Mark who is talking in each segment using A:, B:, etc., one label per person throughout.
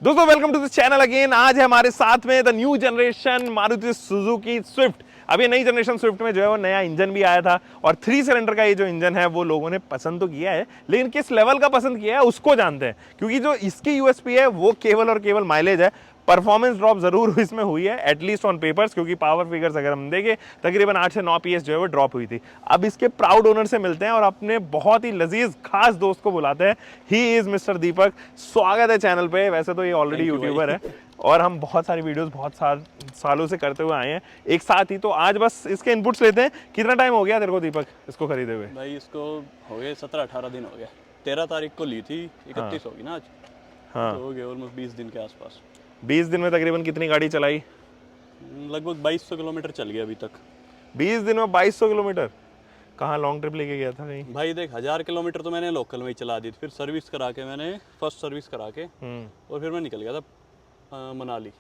A: दोस्तों welcome to the channel again. आज है हमारे साथ में the new generation Maruti Suzuki Swift. अभी नई जनरेशन स्विफ्ट में जो है वो नया इंजन भी आया था और 3 सिलेंडर का ये जो इंजन है वो लोगों ने पसंद तो किया है, लेकिन किस लेवल का पसंद किया है उसको जानते हैं। क्योंकि जो इसकी यूएसपी है वो केवल और केवल माइलेज है। परफॉर्मेंस ड्रॉप जरूर इसमें हुई है एटलीस्ट ऑन पेपर्स, क्योंकि पावर फिगर्स अगर हम देखें तकरीबन 8 से 9 पीएस जो है वो ड्रॉप हुई थी। अब इसके प्राउड ओनर से मिलते हैं और अपने बहुत ही लजीज खास दोस्त को बुलाते हैं। ही इज मिस्टर दीपक। स्वागत है चैनल पे। वैसे तो ये ऑलरेडी यूट्यूबर है और हम बहुत सारी वीडियोस बहुत सालों से करते हुए आए हैं एक साथ ही। तो आज बस इसके इनपुट्स लेते हैं। कितना टाइम हो गया तेरे को दीपक इसको खरीदे हुए?
B: भाई इसको हो गए 17-18 दिन हो गया। 13 तारीख को ली थी, 31 होगी ना आज।
A: हाँ
B: तो हो गए ऑलमोस्ट 20 दिन के आसपास।
A: 20 दिन में तकरीबन कितनी गाड़ी चलाई?
B: लगभग 2200 किलोमीटर चल गया अभी तक। 20
A: दिन में 2200 किलोमीटर? कहाँ लॉन्ग ट्रिप लेके गया था कहीं?
B: भाई देख 1000 किलोमीटर तो मैंने लोकल में ही चला दी थी, फिर सर्विस करा के मैंने फर्स्ट सर्विस करा के और फिर मैं निकल गया था मनाली।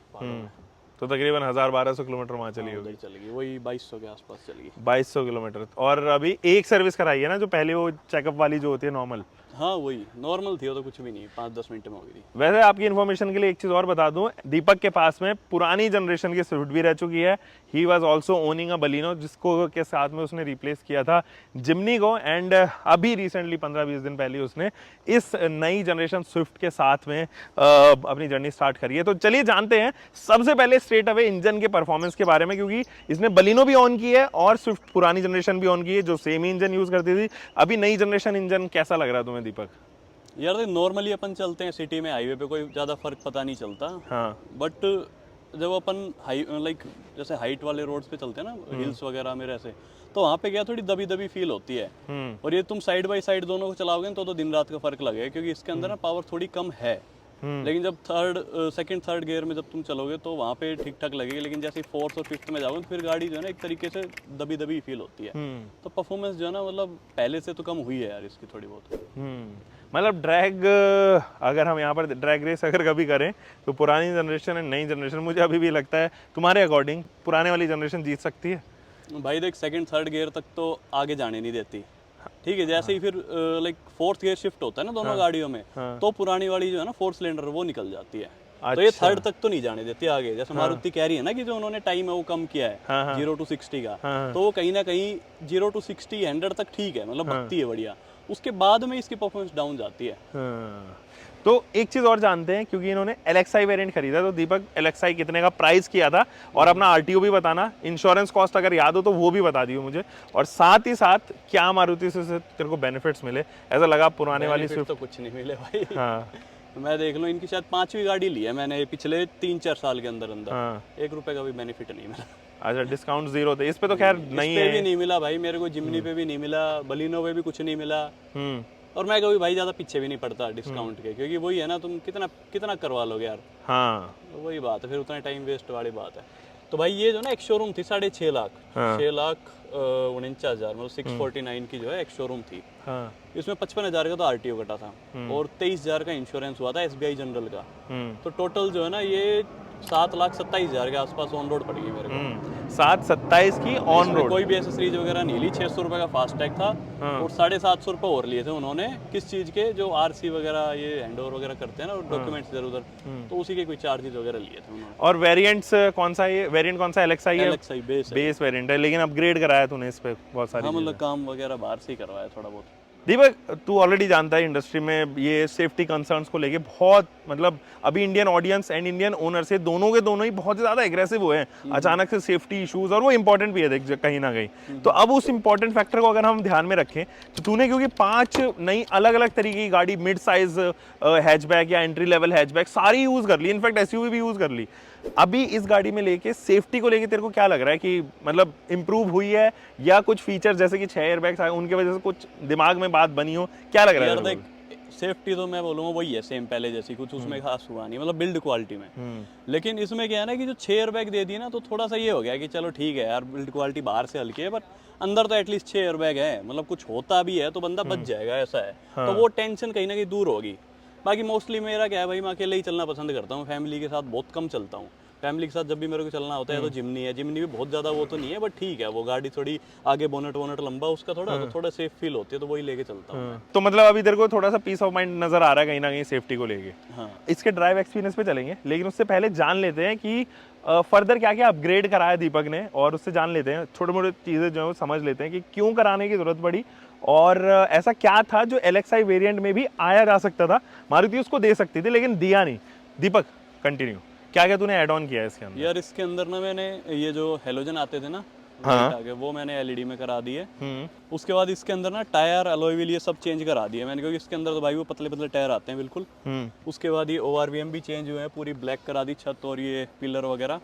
A: तो तकरीबन 1000-1200 किलोमीटर वहाँ चली होगी।
B: चलेगी वही 2200 के आसपास चलेगी।
A: 2200 किलोमीटर। और अभी एक सर्विस कराई है ना, जो पहले वो चेकअप वाली जो होती है नॉर्मल?
B: हाँ वही नॉर्मल थी, वो तो कुछ भी नहीं, 5-10 मिनट में हो गई थी।
A: वैसे आपकी इन्फॉर्मेशन के लिए एक चीज और बता दूं, दीपक के पास में पुरानी जनरेशन की स्विफ्ट भी रह चुकी है। He was also owning a Baleno, जिसको के साथ में उसने रिप्लेस किया था जिम्नी को। एंड अभी रिसेंटली 15-20 दिन पहले उसने इस नई जनरेशन स्विफ्ट के साथ में अपनी जर्नी स्टार्ट करी है। तो चलिए जानते हैं सबसे पहले स्ट्रेट अवे इंजन के परफॉर्मेंस के बारे में, क्योंकि इसने बलिनो भी ऑन की है और स्विफ्ट पुरानी जनरेशन भी ऑन की है जो सेम ही इंजन यूज करती थी। अभी नई जनरेशन इंजन कैसा लग रहा है तुम्हें दीपक?
B: यार देख नॉर्मली अपन चलते हैं सिटी में, हाईवे पे कोई ज़्यादा फर्क पता नहीं चलता।
A: हाँ।
B: बट जब अपन लाइक जैसे हाइट वाले रोड्स पे चलते हैं ना, हिल्स वगैरह में ऐसे, तो वहाँ पे क्या थोड़ी दबी दबी फील होती है। और ये तुम साइड बाय साइड दोनों को चलाओगे तो दिन रात का फर्क लगेगा, क्योंकि इसके अंदर ना पावर थोड़ी कम है। लेकिन जब सेकंड थर्ड गियर में जब तुम चलोगे तो वहाँ पे ठीक ठाक लगेगी, लेकिन जैसे फोर्थ और फिफ्थ में जाओगे तो फिर गाड़ी जो है ना एक तरीके से दबी दबी फील होती है। तो परफॉर्मेंस जो है ना मतलब पहले से तो कम हुई है यार इसकी थोड़ी बहुत।
A: मतलब ड्रैग, अगर हम यहाँ पर ड्रैग रेस अगर कभी करें तो पुरानी जनरेशन और नई जनरेशन, मुझे अभी भी लगता है तुम्हारे अकॉर्डिंग पुराने वाली जनरेशन जीत सकती है।
B: भाई देख सेकंड थर्ड गियर तक तो आगे जाने नहीं देती, ठीक है। जैसे ही फिर लाइक फोर्थ गियर शिफ्ट होता है ना दोनों गाड़ियों में, तो पुरानी वाली जो है ना 4 सिलेंडर वो निकल जाती है। तो ये थर्ड तक तो नहीं जाने देती आगे। जैसे मारुति कह रही है ना कि जो उन्होंने टाइम है वो कम किया है 0 to 60 का, तो वो कहीं ना कहीं 0 to 60 100 तक ठीक है, मतलब भगती है बढ़िया। उसके बाद में इसकी परफॉर्मेंस डाउन जाती है।
A: तो एक चीज और जानते हैं, क्योंकि इन्होंने LXi वेरिएंट खरीदा, तो दीपक LXi कितने का प्राइस किया था और अपना RTO भी बताना, इंश्योरेंस कॉस्ट अगर याद हो तो वो भी बता दियो मुझे, और साथ ही साथ क्या मारुति से तेरे को बेनिफिट्स मिले, ऐसा लगा पुराने वाली स्विफ्ट?
B: तो कुछ नहीं मिले भाई।
A: हाँ।
B: मैं देख लो इनकी शायद 5वीं गाड़ी ली है मैंने पिछले 3-4 साल के अंदर अंदर। 1 रुपए का भी बेनिफिट नहीं मिला।
A: अच्छा, डिस्काउंट 0 थे इस पे? तो खैर नहीं है,
B: भी नहीं मिला भाई मेरे को, जिम्नी पे भी नहीं मिला, बलिनो पे भी कुछ नहीं मिला। और मैं कभी भाई ज्यादा पीछे भी नहीं पड़ता डिस्काउंट के, क्योंकि वही है ना, तुम कितना कितना करवा लोगे यार।
A: हाँ
B: तो वही बात है, फिर उतना टाइम वेस्ट वाली बात है। तो भाई ये जो ना एक शोरूम थी 6.5 लाख, 6,49,000 मतलब 649 की जो है एक शोरूम थी। इसमें 55,000 का तो RTO कटा था और 23,000 का इंश्योरेंस हुआ था SBI जनरल का। तो टोटल जो है ना ये 7,27,000 के आसपास ऑन रोड पड़ेगी मेरे को।
A: 7,27 की ऑन रोड?
B: कोई भी एसेसरीज वगैरह नहीं ली। 600 रुपए का फास्टैग था और 750 रुपए और लिए थे उन्होंने। किस चीज के? जो RC वगैरह ये हैंडओवर वगैरह करते हैं ना डॉक्यूमेंट्स इधर उधर, तो उसी के कोई चार्जेस वगैरह लिए थे उन्होंने।
A: और वेरिएंट्स कौन सा है? वेरिएंट कौन सा? LXi है?
B: LXi
A: बेस वेरिएंट है, लेकिन अपग्रेड कराया तूने इस पे बहुत सारी?
B: हाँ मतलब काम वगैरह बाहर से ही करवाया थोड़ा बहुत।
A: दीपक, तू ऑलरेडी जानता है इंडस्ट्री में ये सेफ्टी कंसर्न्स को लेके बहुत, मतलब अभी Indian audience and Indian owner से दोनों के दोनों ही बहुत ज़्यादा एग्रेसिव हुए हैं अचानक से सेफ्टी इश्यूज, और वो इंपॉर्टेंट भी है देख कहीं ना कहीं। तो अब उस इंपॉर्टेंट फैक्टर को अगर हम ध्यान में रखें तो तूने, क्योंकि 5 नई अलग अलग तरीके की गाड़ी, मिड साइज हैचबैक या एंट्री लेवल हैचबैक सारी यूज कर ली, इनफैक्ट SUV भी यूज कर ली, अभी इस गाड़ी में लेके सेफ्टी को लेके तेरे को क्या लग रहा है कि मतलब इंप्रूव हुई है, या कुछ फीचर जैसे कि 6 एयरबैग्स आए उनके वजह से कुछ दिमाग में बात बनी हो, क्या लग रहा है?
B: देख सेफ्टी तो मैं बोलूँगा वही है सेम पहले जैसी, कुछ उसमें खास हुआ नहीं मतलब बिल्ड क्वालिटी में। लेकिन इसमें क्या है ना कि जो 6 एयरबैग दे दिए ना, तो थोड़ा सा ये हो गया कि चलो ठीक है यार बिल्ड क्वालिटी बाहर से हल्की है, पर अंदर तो एटलीस्ट 6 एयरबैग है, मतलब कुछ होता भी है तो बंदा बच जाएगा, ऐसा है। तो वो टेंशन कहीं ना कहीं दूर होगी। बाकी मोस्टली मेरा क्या है भाई, मैं अकेले ही चलना पसंद करता हूँ, फैमिली के साथ बहुत कम चलता हूँ। फैमिली के साथ जब भी मेरे को चलना होता है तो जिमनी है, जिमनी भी बहुत ज़्यादा वो तो नहीं है बट ठीक है, वो गाड़ी थोड़ी आगे बोनट वोनट लंबा उसका थोड़ा तो थोड़ा सेफ फील होती है, तो वही लेके चलता हूँ मैं।
A: तो मतलब अभी तेरे को थोड़ा सा पीस ऑफ माइंड नजर आ रहा है कहीं ना कहीं सेफ्टी को लेके।
B: हाँ
A: इसके ड्राइव एक्सपीरियंस पे चलेंगे, लेकिन उससे पहले जान लेते हैं कि फर्दर क्या क्या अपग्रेड कराया दीपक ने, और उससे जान लेते हैं छोटे मोटे चीज़ें जो है वो समझ लेते हैं कि क्यों कराने की ज़रूरत पड़ी, और ऐसा क्या था जो LXi वेरिएंट में भी आया जा सकता था, मारुति उसको दे सकती थी लेकिन दिया नहीं। दीपक कंटिन्यू, क्या क्या तूने ऐड ऑन किया है इसके अंदर?
B: यार इसके अंदर ना मैंने ये जो हेलोजन आते थे ना
A: हाँ।
B: लाइट आगे, वो मैंने LED में करा दिए। उसके बाद इसके अंदर ना टायर अलॉय व्हील ये सब चेंज करा दिए मैंने, क्योंकि इसके अंदर तो भाई वो पतले पतले टायर आते हैं बिल्कुल। उसके बाद ये ORVM भी चेंज हुए हैं, पूरी ब्लैक करा दी छत और ये पिलर वगैरह।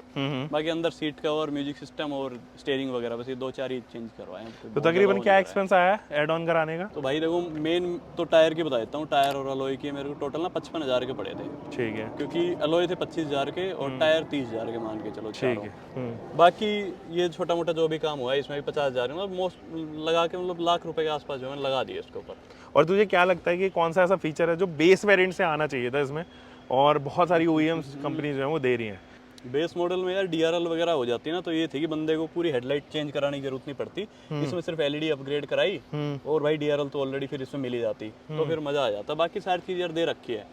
B: बाकी अंदर सीट कवर, म्यूजिक सिस्टम और स्टीयरिंग वगैरह बस ये 2-4 ही चेंज करवाए हैं।
A: तो तकरीबन क्या एक्सपेंस आया ऐड ऑन कराने का?
B: तो भाई देखो मेन तो टायर की बता देता हूँ, टायर और अलॉय की मेरे को टोटल ना 55,000 के पड़े थे।
A: ठीक है,
B: क्योंकि अलॉय थे 25,000 के और टायर 30,000 के मान के चलो।
A: ठीक है।
B: बाकी ये छोटा मोटा जो भी काम हुआ है इसमें भी 50,000 मतलब मोस्ट लगा के मतलब लाख रुपए के आसपास जो है लगा दिए इसके ऊपर।
A: और तुझे क्या लगता है कि कौन सा ऐसा फीचर है जो बेस वेरिएंट से आना चाहिए था इसमें, और बहुत सारी OEMs कंपनी जो है वो दे रही हैं?
B: बेस मॉडल में यार DRL वगैरह हो जाती है ना, तो ये थी कि बंदे को पूरी हेडलाइट चेंज कराने की जरूरत नहीं पड़ती, इसमें सिर्फ LED अपग्रेड कराई और भाई DRL तो ऑलरेडी फिर इसमें मिल ही जाती, तो फिर मजा आ जाता। बाकी सारी चीज यार दे रखी है,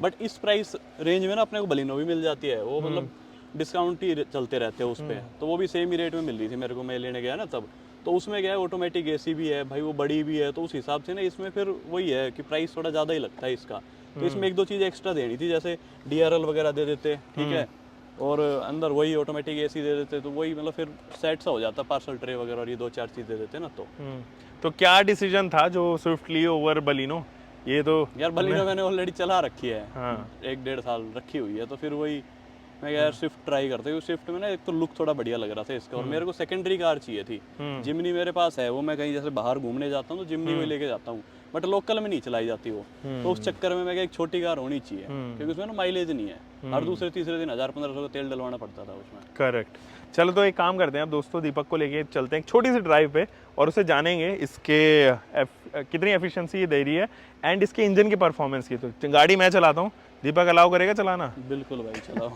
B: बट इस प्राइस रेंज में ना अपने को बलिनो भी मिल जाती है, वो मतलब डिस्काउंट ही चलते रहते हैं उस पर, तो वो भी सेम ही रेट में मिल रही थी मेरे को, मैं लेने गया ना तब। तो उसमें क्या है ऑटोमेटिक AC भी है भाई, वो बड़ी भी है, तो उस हिसाब से ना इसमें फिर वही है कि प्राइस थोड़ा ज़्यादा ही लगता है इसका। तो इसमें 1-2 चीज़ एक्स्ट्रा देनी थी, जैसे DRL वगैरह दे देते, ठीक है, और अंदर वही ऑटोमेटिक AC दे देते, तो वही मतलब फिर सेट सा हो जाता, पार्सल ट्रे वगैरह और ये 2-4 चीज़ दे देते ना।
A: तो क्या डिसीजन था जो स्विफ्ट ली ओवर बलिनो? ये तो
B: यार बलिनो मैंने ऑलरेडी चला रखी है,
A: हाँ।
B: 1-1.5 साल रखी हुई है, तो फिर वही मैं यार स्विफ्ट ट्राई करते हैं। स्विफ्ट में ना एक तो लुक थोड़ा बढ़िया लग रहा था इसका, और मेरे को सेकेंडरी कार चाहिए थी। जिमनी मेरे पास है, वो मैं कहीं जैसे बाहर घूमने जाता हूँ तो जिमनी में लेके जाता हूँ, बट लोकल में नहीं चलाई जाती वो, तो उस चक्कर में मैं एक छोटी कार होनी चाहिए, क्योंकि उसमें ना माइलेज नहीं है, हर दूसरे तीसरे दिन 1000-1500 का तेल डलवाना पड़ता था उसमें।
A: करेक्ट। चलो तो एक काम करते हैं अब दोस्तों, दीपक को लेके चलते हैं एक छोटी सी ड्राइव पे, और उसे जानेंगे इसके कितनी एफिशिएंसी ये दे रही है एंड इसके इंजन की परफॉर्मेंस की। तो गाड़ी मैं चलाता हूँ, दीपक अलाउ करेगा चलाना?
B: बिल्कुल भाई चलाओ।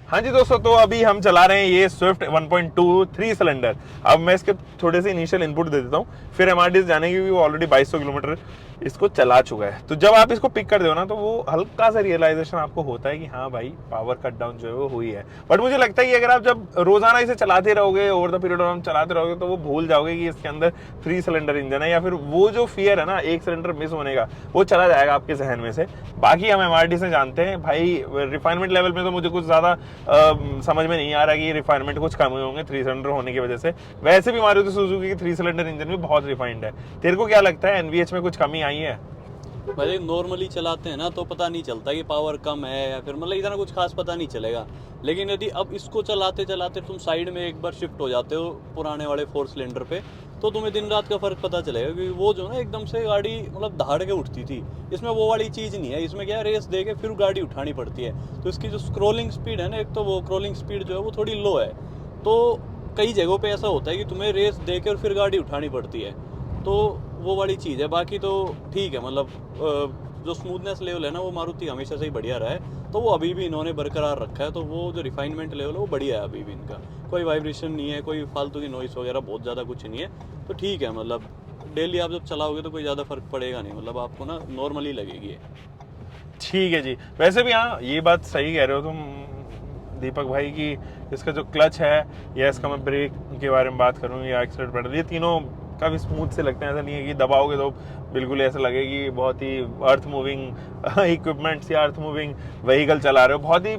A: हाँ जी दोस्तों, तो अभी हम चला रहे हैं ये स्विफ्ट 1.2 3 सिलेंडर। अब मैं इसके थोड़े से इनिशियल इनपुट दे देता हूँ, फिर MRDs जाने की, वो ऑलरेडी 2200 किलोमीटर इसको चला चुका है। तो जब आप इसको पिक कर दो ना, तो वो हल्का सा रियलाइजेशन आपको होता है कि हाँ भाई पावर कट डाउन जो है वो हुई है। बट मुझे लगता है कि अगर आप जब रोजाना इसे चलाते रहोगे, over the period of time चलाते रहोगे, तो वो भूल जाओगे कि इसके अंदर 3 सिलेंडर इंजन है, या फिर वो जो फियर है ना 1 सिलेंडर मिस होने का, वो चला जाएगा आपके जहन में से। बाकी हम MRD से जानते हैं भाई, रिफाइनमेंट लेवल में तो मुझे कुछ ज्यादा समझ में नहीं आ रहा कि रिफाइनमेंट कुछ कम हुए होंगे 3 सिलेंडर होने की वजह से। वैसे भी मारुति सुजुकी की 3 सिलेंडर इंजन भी बहुत रिफाइंड है। तेरे को क्या लगता है NVH में कुछ कमी आई है?
B: भाई नॉर्मली चलाते हैं ना तो पता नहीं चलता कि पावर कम है या फिर मतलब इतना कुछ खास पता नहीं चलेगा, लेकिन यदि अब इसको चलाते चलाते तुम साइड में एक बार शिफ्ट हो जाते हो पुराने वाले 4 सिलेंडर पे, तो तुम्हें दिन रात का फर्क पता चलेगा। क्योंकि वो जो ना एकदम से गाड़ी मतलब दहाड़ के उठती थी, इसमें वो वाली चीज़ नहीं है। इसमें क्या है, रेस दे के फिर गाड़ी उठानी पड़ती है, तो इसकी जो स्क्रोलिंग स्पीड है ना, एक तो वो क्रोलिंग स्पीड जो है वो थोड़ी लो है, तो कई जगहों पे ऐसा होता है कि तुम्हें रेस दे के और फिर गाड़ी उठानी पड़ती है, तो वो वाली चीज़ है। बाकी तो ठीक है, मतलब जो स्मूथनेस लेवल है ना वो मारुति हमेशा से ही बढ़िया रहा है, तो वो अभी भी इन्होंने बरकरार रखा है। तो वो जो रिफाइनमेंट लेवल है वो बढ़िया है अभी भी इनका, कोई वाइब्रेशन नहीं है, कोई फालतू की नॉइस वगैरह बहुत ज़्यादा कुछ नहीं है, तो ठीक है। मतलब डेली आप जब चलाओगे तो कोई ज़्यादा फर्क पड़ेगा नहीं, मतलब आपको ना नॉर्मली लगेगी।
A: ठीक है जी। वैसे भी हाँ, ये बात सही कह रहे हो तुम दीपक भाई की इसका जो क्लच है या इसका मैं ब्रेक के बारे में बात करूँ या एक्सीलरेटर पेडल, ये तीनों काफ़ी स्मूथ से लगते हैं। ऐसा नहीं है कि दबाओगे तो बिल्कुल ऐसा लगे कि बहुत ही अर्थ मूविंग इक्विपमेंट्स या अर्थ मूविंग व्हीकल चला रहे हो। बहुत ही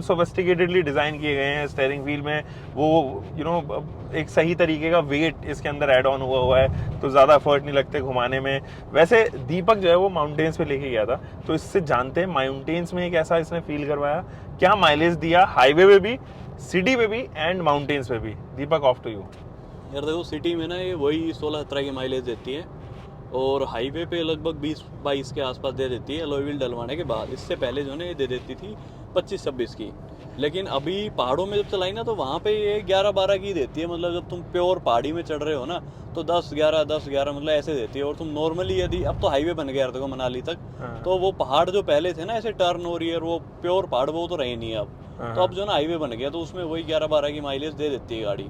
A: सोफिस्टिकेटेडली डिज़ाइन किए गए हैं। स्टीयरिंग व्हील में वो एक सही तरीके का वेट इसके अंदर ऐड ऑन हुआ है, तो ज़्यादा एफर्ट नहीं लगते घुमाने में। वैसे दीपक जो है वो माउंटेन्स पे लेके गया था, तो इससे जानते हैं माउंटेन्स में एक ऐसा इसने फील करवाया, क्या माइलेज दिया हाईवे पे भी, सिटी पे भी एंड माउंटेन्स पे भी। दीपक ऑफ टू यू।
B: यार देखो सिटी में ना ये वही 16-17 की माइलेज देती है, और हाईवे पे लगभग 20-22 के आसपास दे देती है अलॉय व्हील डलवाने के बाद। इससे पहले जो है ये दे देती थी 25-26 की, लेकिन अभी पहाड़ों में जब चलाई ना तो वहाँ पे ये 11-12 की देती है। मतलब जब तुम प्योर पहाड़ी में चढ़ रहे हो ना तो 10-11 मतलब ऐसे देती है। और तुम नॉर्मली यदि अब तो हाईवे बन गया देखो मनाली तक, तो वो पहाड़ जो पहले थे ना ऐसे टर्न हो रही है, वो प्योर पहाड़ वो तो रहे नहीं अब। तो अब जो है ना हाईवे बन गया तो उसमें वही 11-12 की माइलेज दे देती है गाड़ी।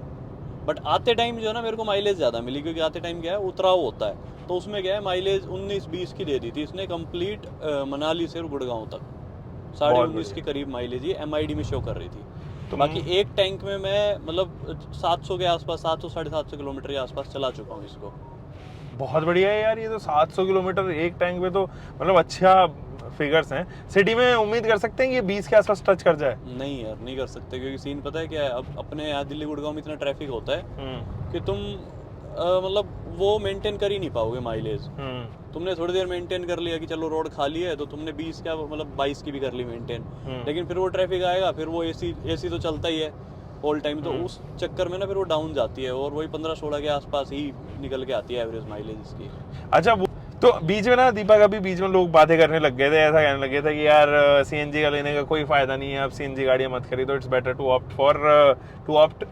B: बट आते टाइम जो है ना मेरे को माइलेज ज़्यादा मिली, क्योंकि आते टाइम क्या है उतराव होता है, तो उसमें क्या है माइलेज 19-20 की दे दी थी इसने कंप्लीट मनाली से गुड़गांव तक। 19.5 के करीब माइलेज ये MID में शो कर रही थी। तो बाकी एक टैंक में मैं मतलब 700 के आसपास, 700-750 किलोमीटर के आसपास चला चुका हूँ इसको।
A: बहुत बढ़िया है यार, ये तो 700 किलोमीटर एक टैंक में, तो मतलब अच्छा फिगर्स हैं। सिटी में उम्मीद कर सकते हैं कि ये 20 के आसपास टच कर जाए?
B: नहीं यार, नहीं कर सकते, क्योंकि सीन पता है क्या है, अब अपने यहाँ दिल्ली गुड़गांव में इतना ट्रैफिक होता है कि तुम मतलब वो मेंटेन कर ही नहीं पाओगे माइलेज। तुमने थोड़ी देर मेंटेन कर लिया कि चलो रोड खाली है, तो तुमने 20 क्या मतलब 22 की भी कर ली मेंटेन, लेकिन फिर वो ट्रैफिक आएगा, फिर वो एसी तो चलता ही है ऑल टाइम, तो उस चक्कर में ना फिर वो डाउन जाती है और वही 15-16 के आसपास ही निकल के आती है एवरेज माइलेज इसकी।
A: अच्छा, वो तो बीच में ना दीपक, अभी बीच में लोग बातें करने लग गए थे, ऐसा कहने लगे थे कि यार CNG का लेने का कोई फायदा नहीं है, अब CNG गाड़ियां मत खरीदो, it's better to opt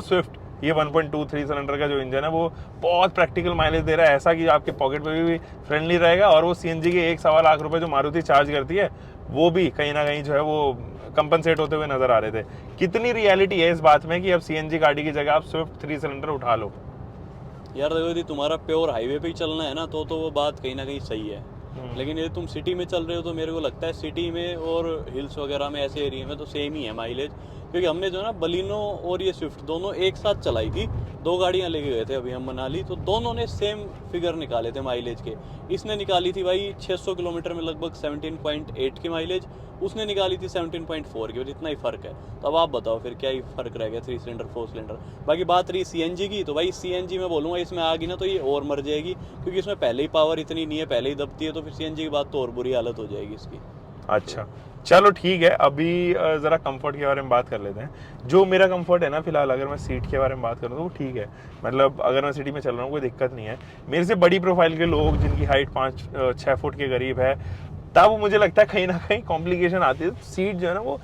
A: Swift. ये 1.23 सिलेंडर का जो इंजन है वो बहुत प्रैक्टिकल माइलेज दे रहा है, ऐसा कि आपके पॉकेट पे भी फ्रेंडली रहेगा, और वो CNG के 1-1.25 लाख रुपए जो मारुति चार्ज करती है वो भी कहीं ना कहीं जो है वो कंपनसेट होते हुए नजर आ रहे थे। कितनी रियलिटी है इस बात में कि अब CNG गाड़ी की जगह आप स्विफ्ट 3 सिलेंडर उठा लो?
B: यार देखो, यदि तुम्हारा प्योर हाईवे पे ही चलना है ना तो वो बात कहीं ना कहीं सही है, लेकिन यदि तुम सिटी में चल रहे हो तो मेरे को लगता है सिटी में और हिल्स वगैरह में ऐसे एरिया में तो सेम ही है माइलेज। क्योंकि हमने जो ना बलिनो और ये स्विफ्ट दोनों एक साथ चलाई थी, 2 गाड़ियां लेके गए थे अभी हम मनाली, तो दोनों ने सेम फिगर निकाले थे माइलेज के। इसने निकाली थी भाई 600 किलोमीटर में लगभग 17.8 की माइलेज, उसने निकाली थी 17.4 की, और इतना ही फर्क है। तो अब आप बताओ फिर क्या ही फर्क रह गया 3 सिलेंडर 4 सिलेंडर। बाकी बात रही CNG की, तो भाई CNG मैं बोलूँगा इसमें आ गई ना तो ये और मर जाएगी, क्योंकि इसमें पहले ही पावर इतनी नहीं है, पहले ही दबती है, तो फिर CNG की बात तो और बुरी हालत हो जाएगी इसकी।
A: अच्छा चलो ठीक है, अभी ज़रा कंफर्ट के बारे में बात कर लेते हैं। जो मेरा कंफर्ट है ना फिलहाल, अगर मैं सीट के बारे में बात करूँ तो वो ठीक है, मतलब अगर मैं सिटी में चल रहा हूँ कोई दिक्कत नहीं है। मेरे से बड़ी प्रोफाइल के लोग जिनकी हाइट 5-6 फुट के करीब है, तब मुझे लगता है कहीं ना कहीं कॉम्प्लिकेशन आती है। सीट जो है ना वो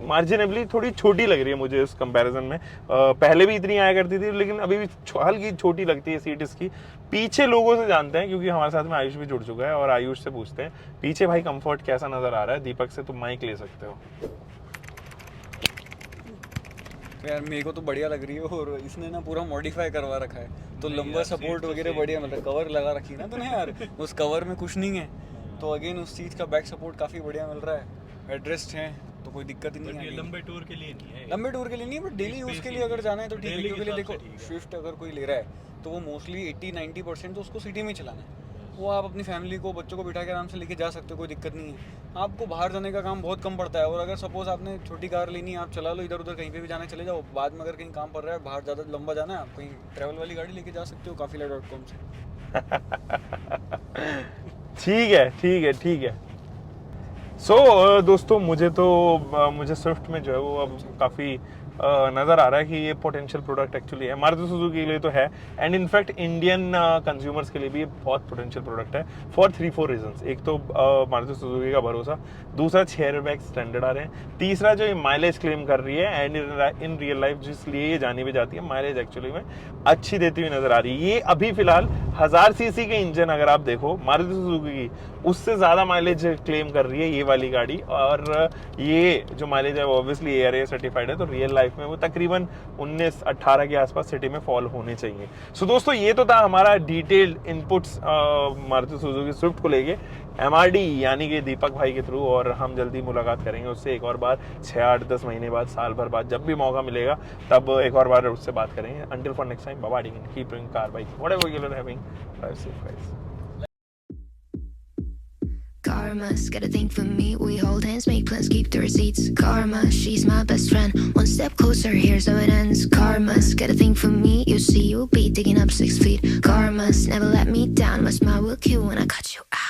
A: मार्जिनेबली थोड़ी छोटी लग रही है मुझे इस कंपैरिजन में। पहले भी इतनी आया करती थी, लेकिन अभी भी हल्की छोटी लगती है सीट इसकी। पीछे लोगों से जानते हैं, क्योंकि हमारे साथ में आयुष भी जुड़ चुका है, और आयुष से पूछते हैं पीछे भाई कंफर्ट कैसा नजर आ रहा है। दीपक से तुम माइक ले सकते हो।
C: यार मेरे को तो बढ़िया लग रही है, और इसने ना पूरा मॉडिफाई करवा रखा है, तो लंबा सपोर्ट वगैरह बढ़िया, मतलब कवर लगा रखी है ना तूने यार, उस कवर में कुछ नहीं है, तो अगेन उस चीज़ का बैक सपोर्ट काफ़ी बढ़िया मिल रहा है। एड्रेस्ड है तो कोई दिक्कत ही नहीं है।
B: लंबे टूर के लिए नहीं है,
C: लंबे टूर के लिए नहीं, बट डेली यूज़ के लिए अगर जाना है तो ठीक है, क्योंकि देखो स्विफ्ट अगर कोई ले रहा है तो वो मोस्टली 80-90% तो उसको सिटी में चलाना है। वो आप अपनी फैमिली को, बच्चों को बिठा के आराम से लेके जा सकते हो, कोई दिक्कत नहीं है। आपको बाहर जाने का काम बहुत कम पड़ता है, और अगर सपोज आपने छोटी कार लेनी है, आप चला लो इधर उधर कहीं पे भी जाना चले जाओ। बाद में अगर कहीं काम पड़ रहा है, बाहर ज़्यादा लंबा जाना है, आप कहीं ट्रैवल वाली गाड़ी लेके जा सकते हो Kafila.com से।
A: ठीक है। सो दोस्तों, मुझे स्विफ्ट में जो है वो अब काफ़ी नज़र आ रहा है कि ये पोटेंशियल प्रोडक्ट एक्चुअली है। मारुति सुजुकी के लिए तो है, एंड इनफैक्ट इंडियन कंज्यूमर्स के लिए भी ये बहुत पोटेंशियल प्रोडक्ट है फॉर 3-4 रीजंस। एक तो मारुति सुजुकी का भरोसा, दूसरा 6 एयरबैग स्टैंडर्ड आ रहे हैं, तीसरा जो ये माइलेज क्लेम कर रही है, एंड इन रियल लाइफ जिसलिए ये जानी भी जाती है, माइलेज एक्चुअली में अच्छी देती हुई नजर आ रही है। ये अभी फिलहाल 1000 सीसी के इंजन अगर आप देखो मारुति सुजुकी की, उससे ज़्यादा माइलेज क्लेम कर रही है ये वाली गाड़ी, और ये जो माइलेज है वो ऑब्वियसली ARA सर्टिफाइड है, तो रियल लाइफ में वो तकरीबन 19-18 के आसपास सिटी में फॉल होने चाहिए। सो दोस्तों, ये तो था हमारा detailed inputs Maruti Suzuki Swift को लेके MRD यानी कि दीपक भाई के थ्रू, और हम जल्दी मुलाकात करेंगे उससे एक और बार, 6-8-10 महीने बाद, साल भर बाद, जब भी मौका मिलेगा तब एक और बार उससे बात करेंगे। Until for next time, bye, keep doing car bike, whatever you are having, drive safe guys.
D: Karma's got a thing for me. We hold hands, make plans, keep the receipts. Karma, she's my best friend. One step closer, here's how it ends. Karma's got a thing for me. You see, you'll be digging up 6 feet. Karma's never let me down. My smile will kill when I cut you out.